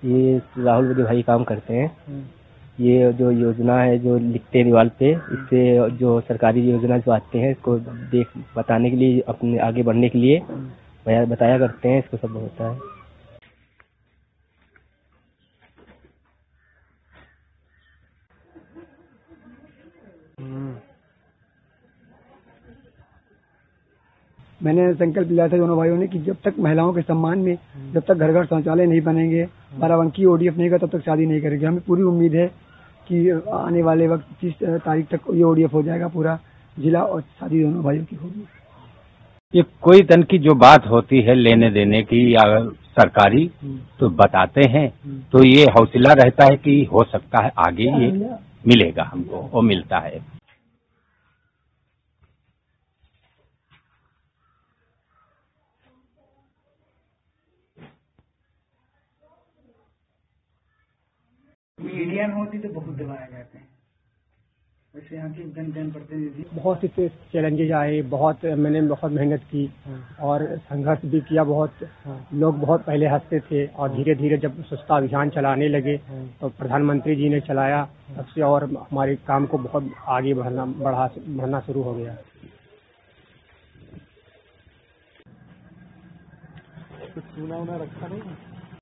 ये राहुल जो भाई काम करते हैं, ये जो योजना है जो लिखते हैं दीवार पे, इससे जो सरकारी योजना जो आते हैं इसको बताने के लिए, अपने आगे बढ़ने के लिए बताया करते हैं, इसको सब होता है। मैंने संकल्प लिया था दोनों भाइयों ने कि जब तक महिलाओं के सम्मान में, जब तक घर घर शौचालय नहीं बनेंगे, बाराबंकी ओडीएफ नहीं होगा, तब तक शादी नहीं करेंगे। हमें पूरी उम्मीद है कि आने वाले वक्त 30 तारीख तक ये ओडीएफ हो जाएगा पूरा जिला, और शादी दोनों भाइयों की होगी। ये कोई तन की जो बात होती है लेने देने की या सरकारी, तो बताते हैं, तो ये हौसला रहता है कि हो सकता है आगे ये मिलेगा हमको, वो मिलता है। मीडियम होती तो बहुत दबाए जाते हैं, वैसे यहाँ की जनप्रतिनिधि बहुत से चैलेंजेज आए, मैंने बहुत मेहनत की और संघर्ष भी किया बहुत। लोग बहुत पहले हंसते थे और धीरे धीरे जब स्वच्छता अभियान चलाने लगे तो प्रधानमंत्री जी ने चलाया, तब से और हमारे काम को बहुत आगे बढ़ना शुरू हो गया। कुछ चूना रखा नहीं।